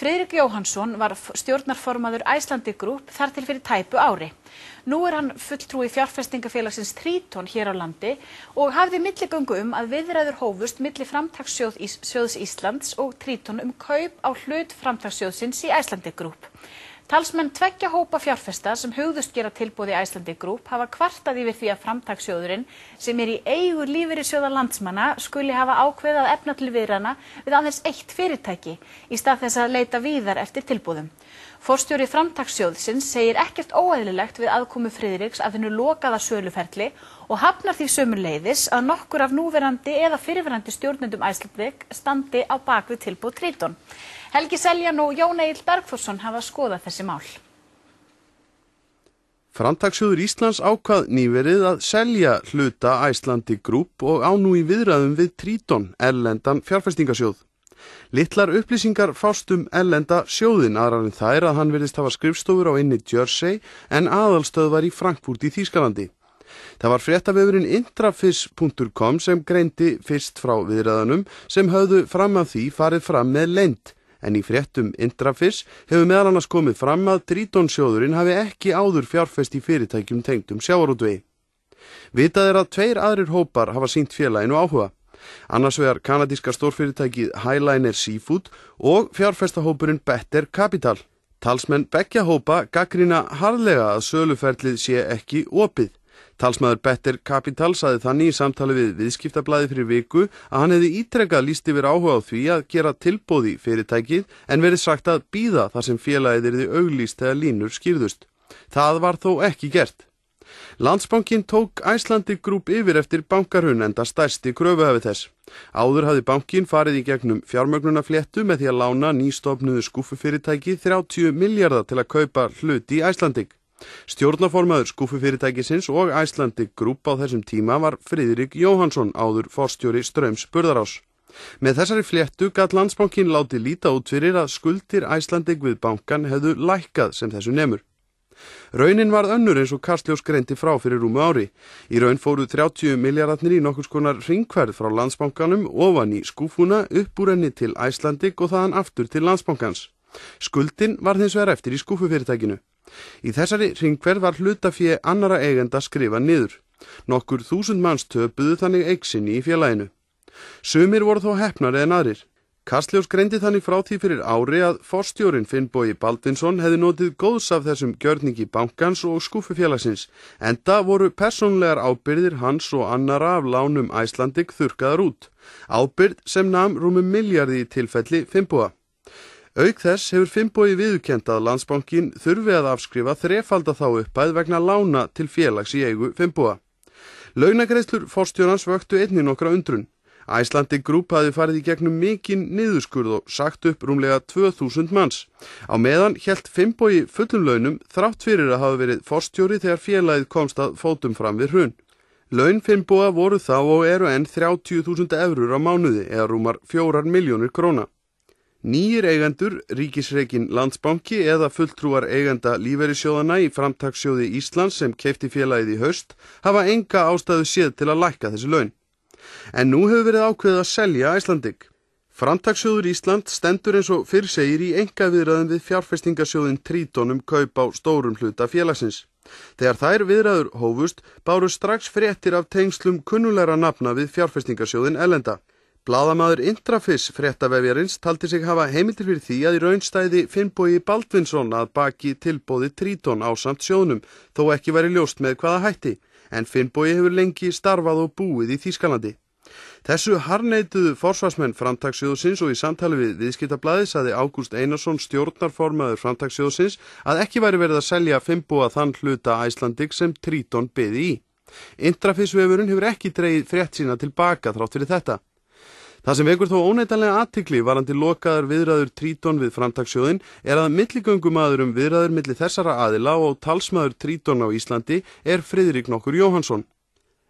Friðrik Jóhannsson var stjórnarformaður Icelandic Group þar til fyrir tæpu ári. Nú hann fulltrúi fjárfestingafélagsins Triton hér á landi og hafði milligöngu að viðræður hófust milli Framtakssjóðs Íslands og Triton kaup á hlut Framtakssjóðsins í Icelandic Group. Talsmenn tveggja hópa fjárfesta sem hugðust gera tilboð í Icelandic Group hafa kvartað yfir því að Framtakssjóðurinn, sem í eigu lífeyrissjóða landsmanna, skuli hafa ákveðið að efna til viðræðna við aðeins eitt fyrirtæki í stað þess að leita víðar eftir tilboðum. Forstjóri Framtakssjóðsins segir ekkert óeðlilegt við aðkomu Friðriks að hinu lokaða söluferli og hafnar því sömuleiðis að nokkur af núverandi eða fyrrverandi stjórnendum Icelandic standi á bak við tilboð Triton. Helgi Seljan og Jón Egill Bergþórsson hafa skoðað þessi mál. Framtakssjóður Íslands ákvað nýverið að selja hluta Icelandic Group og á nú í viðræðum við Triton, erlendan fjárfestingasjóð. Litlar upplýsingar fást erlenda sjóðinn aðrar en þær að hann virðist hafa skrifstofur á inni Jersey en aðalstöð var í Frankfurt í Þýskalandi. Það var fréttavefurinn intrafis.com sem greindi fyrst frá viðræðunum sem höfðu fram að því farið fram með leynd. En í fréttum Intrafis hefur meðal annars komið fram að Triton-sjóðurinn hafi ekki áður fjárfest í fyrirtækjum tengdum sjávarútvegi. Vitað að 2 aðrir hópar hafa sýnt félaginu áhuga. Annars vegar kanadíska stórfyrirtækið Highliner Seafood og fjárfestahópurinn Better Capital. Talsmenn beggja hópa gagnrýna harðlega að söluferlið sé ekki opið. Talsmaður Better Capital sagði þannig í samtali við Viðskiptablaðið fyrir viku að hann hefði ítrekað lýst yfir áhuga á því að gera tilboð í fyrirtækið en verið sagt að bíða þar sem félagið yrði auglýst þegar línur skýrðust. Það var þó ekki gert. Landsbankinn tók Icelandic Group yfir eftir bankahrun enda stærsti kröfuhafi þess. Áður hafði bankinn farið í gegnum fjármögnunarfléttu með því að lána nýstofnuðu skúffufyrirtæki 30 milljarða til að kaupa hlut í Icelandic. Stjórnarformaður skúffufyrirtækisins og Icelandic Group á þessum tíma var Friðrik Jóhannsson, áður forstjóri Straums Burðarás. Með þessari fléttu gat Landsbankinn látið líta út fyrir að skuldir Icelandic við bankan hefðu lækkað sem þessu nemur. Raunin varð önnur eins og Kastljós greindi frá fyrir rúmu ári. Í raun fóru 30 milljarðarnir í nokkurs konar hringferð frá Landsbankanum ofan í skúffuna upp úr henni til Icelandic og þaðan aftur til Landsbankans. Skuldin var hins vegar eftir í skúffufyrirtækinu. Í þessari hringferð var hlutafé annara eigenda skrifað niður. Nokkur þúsund manns töpuðu þannig eign sinni í félaginu. Sumir voru þó heppnari en aðrir. Kastljós greindi þannig frá því fyrir ári að forstjórinn Finnbogi Baldvinsson hefði notið góðs af þessum gjörningi bankans og skúffufélagsins, enda voru persónulegar ábyrgðir hans og annara af lánum Icelandic þurrkaðar út. Ábyrgð sem nam rúmum milljarði í tilfelli Finnboga. Auk þess hefur Finnbogi viðurkennt að Landsbankinn þurfi að afskrifa þrefalda þá upphæð vegna lána til félags í eigu Finnboga. Launagreiðslur forstjórans vöktu einnig nokkra undrun. Icelandic Group hafði farið í gegnum mikinn niðurskurð og sagt upp rúmlega 2000 manns. Á meðan hélt Finnbogi fullum launum þrátt fyrir að hafa verið forstjóri þegar félagið komst að fótum fram við hrun. Laun Finnboga voru þá og eru enn 30.000 evrur á mánuði eða rúmar 4 milljónir króna. Nýjir eigendur, ríkisrekinn Landsbanki eða fulltrúar eigenda lífeyrissjóðanna í Framtakssjóði Íslands sem keypti félagið í haust hafa enga ástæðu séð til að lækka þessi laun. En nú hefur verið ákveðið að selja Icelandic. Framtakssjóður Ísland stendur eins og fyrr segir í einkaviðræðum við fjárfestingasjóðin Triton kaup á stórum hluta félagsins. Þegar þær viðræður hófust báru strax fréttir af tengslum kunnulegra nafna við fjárfestingasjóðin erlenda. Blaðamaður Intrafis fréttavefjarins taldi sig hafa heimildir fyrir því að í raun stæði Finnbogi Baldvinsson að baki tilboði Triton ásamt sjóðnum, þó ekki væri ljóst með hvaða hætti, en Finnbogi hefur lengi starfað og búið í Þýskalandi. Þessu harðneituðu forsvarsmenn Framtakssjóðsins og í samtali við Viðskiptablaðið sagði Ágúst Einarsson stjórnarformaður Framtakssjóðsins að ekki væri verið að selja Finnboga þann hluta Icelandic sem Triton byði í. Intrafis-vefurinn hefur ekki dregið frétt sína tilbaka þrátt fyrir þetta. Það sem vekur þó óneitanlega athygli varðandi lokaðar viðræður Triton við Framtakssjóðinn að milligöngumaður viðræður milli þessara aðila og talsmaður Triton á Íslandi Friðrik nokkur Jóhannsson.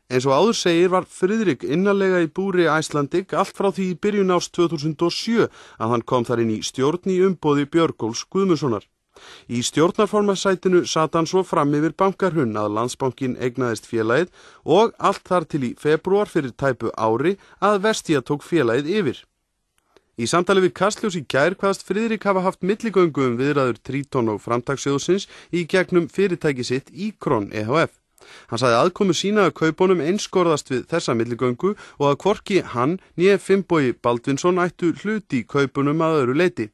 Eins og áður segir var Friðrik innarlega í búri Icelandic allt frá því í byrjun árs 2007 að hann kom þar inn í stjórn í umboði Björgólfs Guðmundssonar. Í stjórnarformannssætinu sat hann svo fram yfir bankahrun að Landsbankinn eignaðist félagið og allt þar til í febrúar fyrir tæpu ári að Vestia tók félagið yfir. Í samtali við Kastljós í gær kvaðst Friðrik hafa haft milligöngu viðræður Tríton og Framtakssjóðsins í gegnum fyrirtæki sitt Íkron EHF. Hann sagði aðkomu sína að kaupunum einskorðast við þessa milligöngu og að hvorki hann né Finnbogi Baldvinsson ættu hlut í kaupunum að öðru leyti.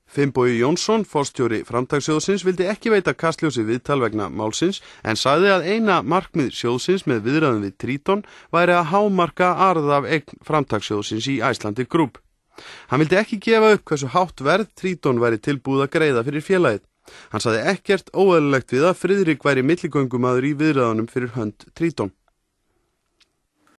Finnbogi Jónsson, forstjóri Framtakssjóðsins, vildi ekki veita Kastljósi viðtal vegna málsins en sagði að eina markmið sjóðsins með viðræðum við Tríton væri að hámarka arð af eign Framtakssjóðsins í Icelandic Group. Hann vildi ekki gefa upp hversu hátt verð Tríton væri tilbúið að greiða fyrir félagið. Hann sagði ekkert óeðlilegt við að Friðrik væri milligöngumaður í viðræðunum fyrir hönd Tríton.